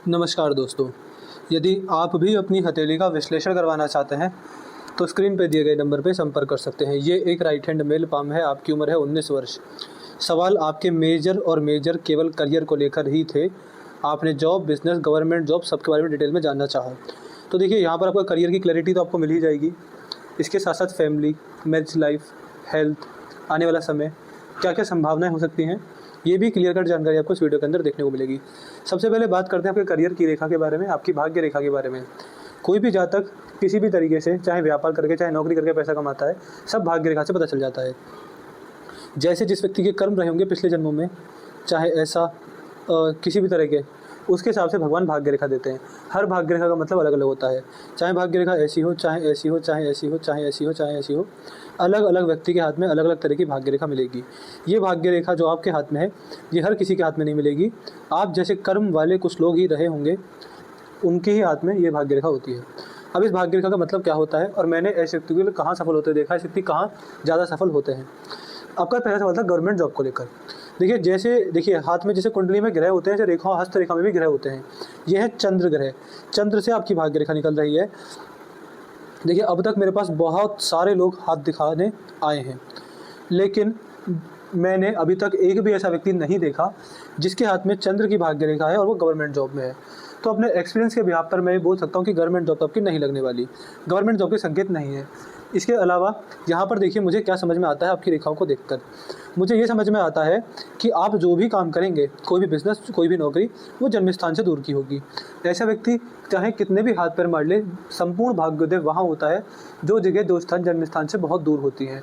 नमस्कार दोस्तों, यदि आप भी अपनी हथेली का विश्लेषण करवाना चाहते हैं, तो स्क्रीन पे दिए गए नंबर पे संपर्क कर सकते हैं। ये एक राइट हैंड मेल पाम है, आपकी उम्र है 19 वर्ष। सवाल आपके मेजर केवल करियर को लेकर ही थे। आपने जॉब, बिज़नेस, गवर्नमेंट जॉब सबके बारे में डिटेल में जानना चाहा। तो देखिए, यहाँ पर आपको करियर की क्लैरिटी तो आपको मिल ही जाएगी। इसके साथ-साथ फैमिली, मैरिज लाइफ, हेल्थ, आने वाला समय, क्या-क्या संभावनाएँ हो सकती हैं, ये भी क्लियर कट जानकारी आपको इस वीडियो के अंदर देखने को मिलेगी। सबसे पहले बात करते हैं आपके करियर की रेखा के बारे में, आपकी भाग्य रेखा के बारे में। कोई भी जातक किसी भी तरीके से, चाहे व्यापार करके, चाहे नौकरी करके पैसा कमाता है, सब भाग्य रेखा से पता चल जाता है। जैसे जिस व्यक्ति के कर्म रहे होंगे पिछले जन्मों में, चाहे ऐसा किसी भी तरह के, उसके हिसाब से भगवान भाग्य रेखा देते हैं। हर भाग्य रेखा का मतलब अलग-अलग होता है। चाहे भाग्य रेखा ऐसी हो, चाहे ऐसी हो, चाहे ऐसी हो, चाहे ऐसी हो, चाहे ऐसी हो, अलग-अलग व्यक्ति के हाथ में अलग-अलग तरह की भाग्य रेखा मिलेगी। ये भाग्य रेखा जो आपके हाथ में है, ये हर किसी के हाथ में नहीं मिलेगी। आप जैसे कर्म वाले कुछ लोग ही रहे होंगे, उनके ही हाथ में ये भाग्य रेखा होती है। अब इस भाग्य रेखा का मतलब क्या होता है और मैंने ऐसे व्यक्ति को कहाँ सफल होते देखा है, ऐसे व्यक्ति कहाँ ज़्यादा सफल होते हैं। आपका पहला सवाल था गवर्नमेंट जॉब को लेकर। देखिए हाथ में जैसे कुंडली में ग्रह होते हैं, जैसे रेखा हस्त रेखा में भी ग्रह होते हैं। यह है चंद्र ग्रह। चंद्र से आपकी भाग्य रेखा निकल रही है। देखिए, अब तक मेरे पास बहुत सारे लोग हाथ दिखाने आए हैं, लेकिन मैंने अभी तक एक भी ऐसा व्यक्ति नहीं देखा जिसके हाथ में चंद्र की भाग्य रेखा है और वो गवर्नमेंट जॉब में है। तो अपने एक्सपीरियंस के बिहाफ पर मैं ये बोल सकता हूँ कि गवर्नमेंट जॉब तो आपकी नहीं लगने वाली। गवर्नमेंट जॉब के संकेत नहीं है। इसके अलावा यहाँ पर देखिए, मुझे क्या समझ में आता है आपकी रेखाओं को देखकर। मुझे ये समझ में आता है कि आप जो भी काम करेंगे, कोई भी बिज़नेस, कोई भी नौकरी, वो जन्म स्थान से दूर की होगी। ऐसा व्यक्ति चाहे कितने भी हाथ पैर मार ले, संपूर्ण भाग्योदय वहाँ होता है जो जगह, जो स्थान जन्म स्थान से बहुत दूर होती है।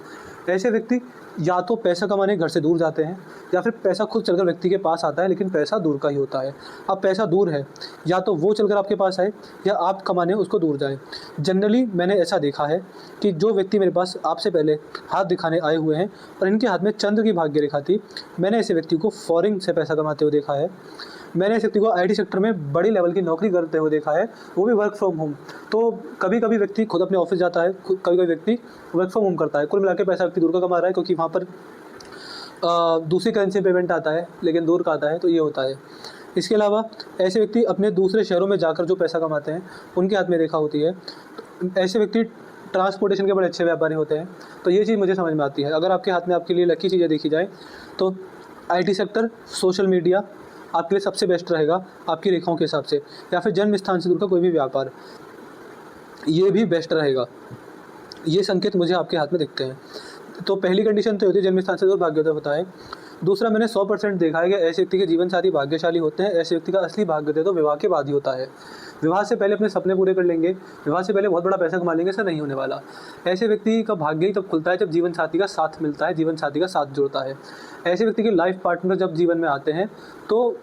ऐसे व्यक्ति या तो पैसा कमाने घर से दूर जाते हैं, या फिर पैसा खुद चलकर व्यक्ति के पास आता है, लेकिन पैसा दूर का ही होता है। अब पैसा दूर है, या तो वो चलकर आपके पास आए या आप कमाने उसको दूर जाएं। जनरली मैंने ऐसा देखा है कि जो व्यक्ति मेरे पास आपसे पहले हाथ दिखाने आए हुए हैं और इनके हाथ में चंद्र की भाग्य रेखा थी, मैंने ऐसे व्यक्ति को फॉरेन से पैसा कमाते हुए देखा है। मैंने इस व्यक्ति को आईटी सेक्टर में बड़ी लेवल की नौकरी करते हुए देखा है, वो भी वर्क फ्रॉम होम। तो कभी-कभी व्यक्ति खुद अपने ऑफिस जाता है, कभी-कभी व्यक्ति वर्क फ्रॉम होम करता है। कुल मिला के पैसा व्यक्ति दूर का कमा रहा है, क्योंकि वहाँ पर दूसरी करेंसी पेमेंट आता है, लेकिन दूर का आता है, तो ये होता है। इसके अलावा ऐसे व्यक्ति अपने दूसरे शहरों में जाकर जो पैसा कमाते हैं, उनके हाथ में रेखा होती है। ऐसे व्यक्ति ट्रांसपोर्टेशन के बड़े अच्छे व्यापारी होते हैं। तो ये चीज़ मुझे समझ में आती है। अगर आपके हाथ में आपके लिए लकी चीज़ें देखी जाए, तो आईटी सेक्टर, सोशल मीडिया आपके लिए सबसे बेस्ट रहेगा आपकी रेखाओं के हिसाब से, या फिर जन्म स्थान से दूर का कोई भी व्यापार, ये भी बेस्ट रहेगा। ये संकेत मुझे आपके हाथ में दिखते हैं। तो पहली कंडीशन तो होती है जन्म स्थान से दूर भाग्योदय होता है। दूसरा, मैंने 100% देखा है कि ऐसे व्यक्ति के जीवन साथी भाग्यशाली होते हैं। ऐसे व्यक्ति का असली भाग्योदय तो विवाह के बाद ही होता है। विवाह से पहले अपने सपने पूरे कर लेंगे, विवाह से पहले बहुत बड़ा पैसा कमा लेंगे, ऐसा नहीं होने वाला। ऐसे व्यक्ति का भाग्य ही तब खुलता है जब जीवन साथी का साथ मिलता है, जीवन साथी का साथ जुड़ता है। ऐसे व्यक्ति के लाइफ पार्टनर जब जीवन में आते हैं, तो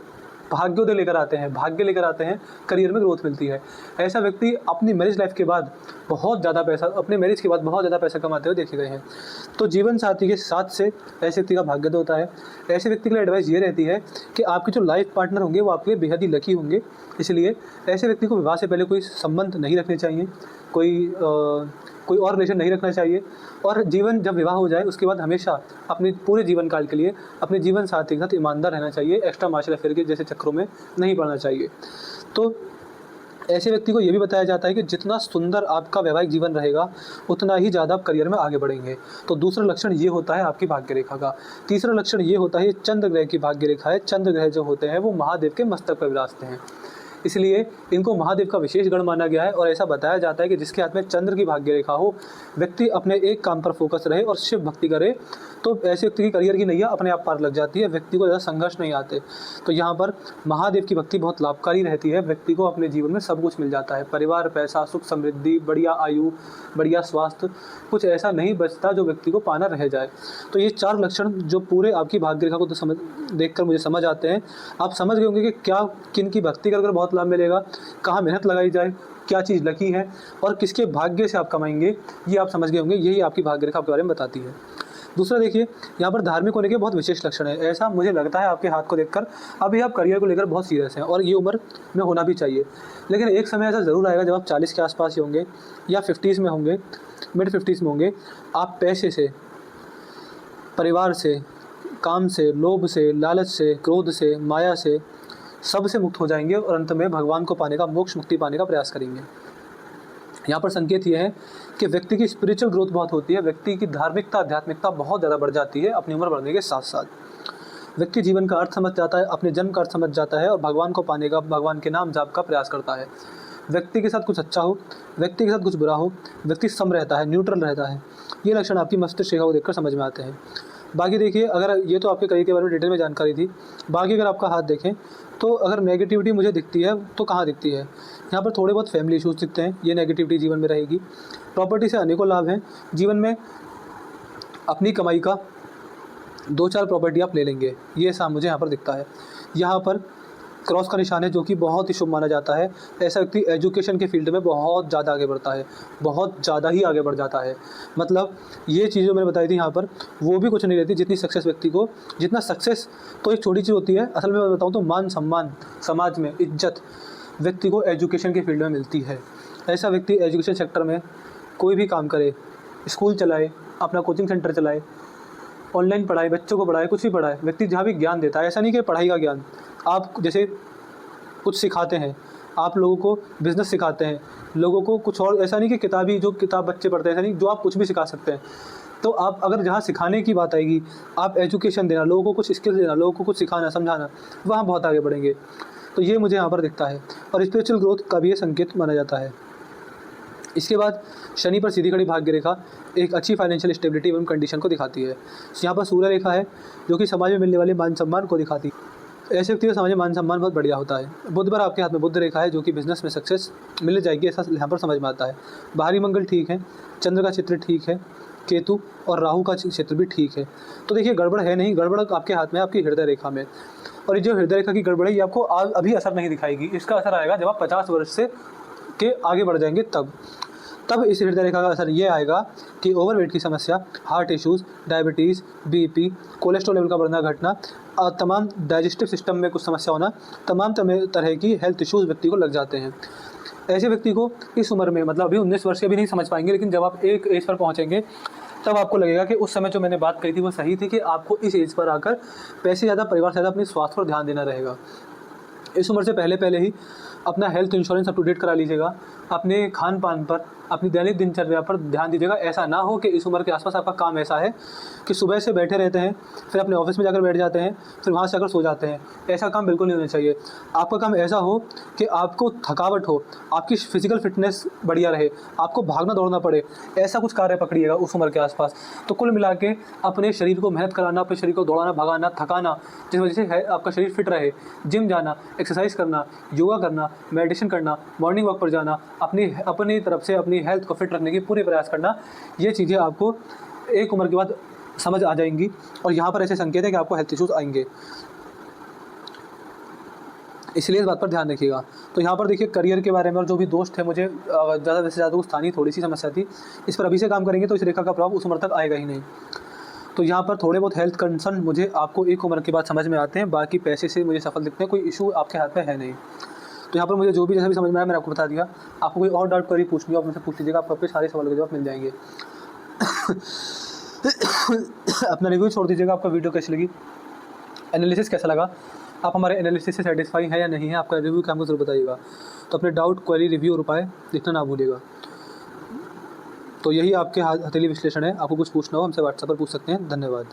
भाग्योदय लेकर आते हैं, भाग्य लेकर आते हैं, करियर में ग्रोथ मिलती है। ऐसा व्यक्ति अपनी मैरिज लाइफ के बाद बहुत ज़्यादा पैसा, अपने मैरिज के बाद बहुत ज़्यादा पैसा कमाते हुए देखे गए हैं। तो जीवन साथी के साथ से ऐसे व्यक्ति का भाग्योदय होता है। ऐसे व्यक्ति के लिए एडवाइस ये रहती है कि आपके जो लाइफ पार्टनर होंगे वो आपके लिए बेहद ही लकी होंगे। इसलिए ऐसे व्यक्ति को विवाह से पहले कोई संबंध नहीं रखने चाहिए, कोई और रिलेशन नहीं रखना चाहिए। और जीवन जब विवाह हो जाए, उसके बाद हमेशा अपने पूरे जीवन काल के लिए अपने जीवन साथी के साथ ईमानदार रहना चाहिए। एक्स्ट्रा मार्शल अफेयर के जैसे चक्रों में नहीं पड़ना चाहिए। तो ऐसे व्यक्ति को ये भी बताया जाता है कि जितना सुंदर आपका वैवाहिक जीवन रहेगा, उतना ही ज़्यादा आप करियर में आगे बढ़ेंगे। तो दूसरा लक्षण ये होता है आपकी भाग्य रेखा का। तीसरा लक्षण ये होता है, चंद्र ग्रह की भाग्य रेखा है। चंद्र ग्रह जो होते हैं वो महादेव के मस्तक पर विराजते हैं, इसलिए इनको महादेव का विशेष गण माना गया है। और ऐसा बताया जाता है कि जिसके हाथ में चंद्र की भाग्य रेखा हो, व्यक्ति अपने एक काम पर फोकस रहे और शिव भक्ति करे, तो ऐसे व्यक्ति की करियर की नैया अपने आप पार लग जाती है, व्यक्ति को ज़्यादा संघर्ष नहीं आते। तो यहाँ पर महादेव की भक्ति बहुत लाभकारी रहती है। व्यक्ति को अपने जीवन में सब कुछ मिल जाता है, परिवार, पैसा, सुख समृद्धि, बढ़िया आयु, बढ़िया स्वास्थ्य, कुछ ऐसा नहीं बचता जो व्यक्ति को पाना रह जाए। तो ये 4 लक्षण जो पूरे आपकी भाग्य रेखा को तो देखकर मुझे समझ आते हैं। आप समझ गए होंगे कि क्या, किन की भक्ति कर बहुत लाभ मिलेगा, कहाँ मेहनत लगाई जाए, क्या चीज़ लकी है और किसके भाग्य से आप कमाएंगे, ये आप समझ गए होंगे। यही आपकी भाग्य रेखा आपके बारे में बताती है। दूसरा देखिए, यहाँ पर धार्मिक होने के बहुत विशेष लक्षण है। ऐसा मुझे लगता है आपके हाथ को देखकर, अभी आप करियर को लेकर बहुत सीरियस हैं और ये उम्र में होना भी चाहिए। लेकिन एक समय ऐसा ज़रूर आएगा जब आप 40 के आसपास ही होंगे या 50s में होंगे, मिड 50s में होंगे। आप पैसे से, परिवार से, काम से, लोभ से, लालच से, क्रोध से, माया से सबसे मुक्त हो जाएंगे और अंत में भगवान को पाने का, मोक्ष मुक्ति पाने का प्रयास करेंगे। यहाँ पर संकेत ये है कि व्यक्ति की स्पिरिचुअल ग्रोथ बहुत होती है, व्यक्ति की धार्मिकता, आध्यात्मिकता बहुत ज़्यादा बढ़ जाती है अपनी उम्र बढ़ने के साथ साथ। व्यक्ति जीवन का अर्थ समझ जाता है, अपने जन्म का अर्थ समझ जाता है और भगवान को पाने का, भगवान के नाम जाप का प्रयास करता है। व्यक्ति के साथ कुछ अच्छा हो, व्यक्ति के साथ कुछ बुरा हो, व्यक्ति सम रहता है, न्यूट्रल रहता है। ये लक्षण आपकी मस्तिष्क रेखा को देखकर समझ में आते हैं। बाकी देखिए, अगर ये तो आपके करियर के बारे में डिटेल में जानकारी थी। बाकी अगर आपका हाथ देखें तो अगर नेगेटिविटी मुझे दिखती है तो कहाँ दिखती है, यहाँ पर थोड़े बहुत फैमिली इश्यूज दिखते हैं, ये नेगेटिविटी जीवन में रहेगी। प्रॉपर्टी से अनेकों लाभ हैं जीवन में, अपनी कमाई का 2-4 प्रॉपर्टी आप ले लेंगे, ये ऐसा मुझे यहाँ पर दिखता है। यहाँ पर क्रॉस का निशान है जो कि बहुत ही शुभ माना जाता है। ऐसा व्यक्ति एजुकेशन के फील्ड में बहुत ज़्यादा आगे बढ़ता है, बहुत ज़्यादा ही आगे बढ़ जाता है। मतलब ये चीज़ जो मैंने बताई थी यहाँ पर, वो भी कुछ नहीं रहती जितनी सक्सेस व्यक्ति को, जितना सक्सेस तो एक छोटी चीज़ होती है, असल में मैं बताऊँ तो मान सम्मान, समाज में इज्जत व्यक्ति को एजुकेशन के फील्ड में मिलती है। ऐसा व्यक्ति एजुकेशन सेक्टर में कोई भी काम करे, स्कूल चलाए, अपना कोचिंग सेंटर चलाए, ऑनलाइन पढ़ाए, बच्चों को पढ़ाए, कुछ भी पढ़ाए, व्यक्ति जहाँ भी ज्ञान देता है, ऐसा नहीं कि पढ़ाई का ज्ञान, आप जैसे कुछ सिखाते हैं, आप लोगों को बिज़नेस सिखाते हैं, लोगों को कुछ और, ऐसा नहीं कि किताबी जो किताब बच्चे पढ़ते हैं, ऐसा नहीं, जो आप कुछ भी सिखा सकते हैं। तो आप अगर जहाँ सिखाने की बात आएगी, आप एजुकेशन देना, लोगों को कुछ स्किल देना, लोगों को कुछ सिखाना, समझाना, वहाँ बहुत आगे बढ़ेंगे। तो ये मुझे यहाँ पर दिखता है और स्पिरिचुअल ग्रोथ का भी ये संकेत माना जाता है। इसके बाद शनि पर सीधी खड़ी भाग्य रेखा एक अच्छी फाइनेंशियल स्टेबिलिटी एवं कंडीशन को दिखाती है। यहाँ पर सूर्य रेखा है जो कि समाज में मिलने वाले मान सम्मान को दिखाती है। ऐसे व्यक्ति को समाज में मान सम्मान बहुत बढ़िया होता है। बुध पर आपके हाथ में बुध रेखा है जो कि बिजनेस में सक्सेस मिल जाएगी, ऐसा यहाँ पर समझ में आता है। बाहरी मंगल ठीक है, चंद्र का चित्र ठीक है, केतु और राहु का क्षेत्र भी ठीक है। तो देखिए, गड़बड़ है नहीं, गड़बड़ आपके हाथ में, आपकी हृदय रेखा में। और ये जो हृदय रेखा की गड़बड़ है, ये आपको अभी असर नहीं दिखाएगी, इसका असर आएगा जब आप 50 वर्ष से के आगे बढ़ जाएंगे, तब इस हृदय रेखा का असर ये आएगा कि ओवरवेट की समस्या, heart issues, diabetes, BP, cholesterol level का बढ़ना घटना, तमाम डाइजेस्टिव सिस्टम में कुछ समस्या होना, तमाम तरह की हेल्थ इश्यूज़ व्यक्ति को लग जाते हैं। ऐसे व्यक्ति को इस उम्र में, मतलब अभी 19 वर्ष के भी नहीं समझ पाएंगे, लेकिन जब आप एक एज पर पहुँचेंगे तब आपको लगेगा कि उस समय जो मैंने बात कही थी वो सही थी, कि आपको इस एज पर आकर पैसे ज़्यादा, परिवार से ज़्यादा अपने स्वास्थ्य पर ध्यान देना रहेगा। इस उम्र से पहले ही अपना health insurance up to date करा लीजिएगा, अपने खान पान पर, अपनी दैनिक दिनचर्या पर ध्यान दीजिएगा। ऐसा ना हो कि इस उम्र के आसपास आपका काम ऐसा है कि सुबह से बैठे रहते हैं, फिर अपने ऑफिस में जाकर बैठ जाते हैं, फिर वहाँ से जाकर सो जाते हैं। ऐसा काम बिल्कुल नहीं होना चाहिए। आपका काम ऐसा हो कि आपको थकावट हो, आपकी फिजिकल फिटनेस बढ़िया रहे, आपको भागना दौड़ना पड़े, ऐसा कुछ कार्य पकड़िएगा उस उम्र के आसपास। तो कुल मिला के अपने शरीर को मेहनत कराना, अपने शरीर को दौड़ाना, भगाना, थकाना, जिस वजह से आपका शरीर फिट रहे, जिम जाना, एक्सरसाइज करना, योगा करना, मेडिटेशन करना, मॉर्निंग वॉक पर जाना, अपनी तरफ से अपनी हेल्थ को फिट रखने की पूरी प्रयास करना, ये चीज़ें आपको एक उम्र के बाद समझ आ जाएंगी। और यहाँ पर ऐसे संकेत है कि आपको हेल्थ इश्यूज आएंगे, इसलिए इस बात पर ध्यान रखिएगा। तो यहाँ पर देखिए, करियर के बारे में और जो भी दोस्त थे, मुझे ज़्यादा से ज़्यादा कुछ था नहीं, थोड़ी सी समस्या थी, इस पर अभी से काम करेंगे तो इस रेखा का प्रभाव उस उम्र तक आएगा ही नहीं। तो यहाँ पर थोड़े बहुत हेल्थ कंसर्न मुझे आपको एक उम्र के बाद समझ में आते हैं, बाकी पैसे से मुझे सफल दिखते हैं, कोई इशू आपके हाथ में है नहीं। तो यहाँ पर मुझे जो भी जैसा भी समझ में आया मैंने आपको बता दिया। आपको कोई और डाउट करी पूछनी हो आप मुझसे पूछ लीजिएगा, आपको अपने सारे सवालों के जवाब मिल जाएंगे। अपना रिव्यू छोड़ दीजिएगा, आपका वीडियो कैसी लगी, एनालिसिस कैसा लगा, आप हमारे एनालिसिस से सेटिस्फाई है या नहीं है, आपका रिव्यू क्या हमको जरूर बताइएगा। तो अपने डाउट, क्वेरी, रिव्यू और उपाय लिखना ना भूलिएगा। तो यही आपके हथेली विश्लेषण है। आपको कुछ पूछना हो हमसे व्हाट्सएप पर पूछ सकते हैं। धन्यवाद।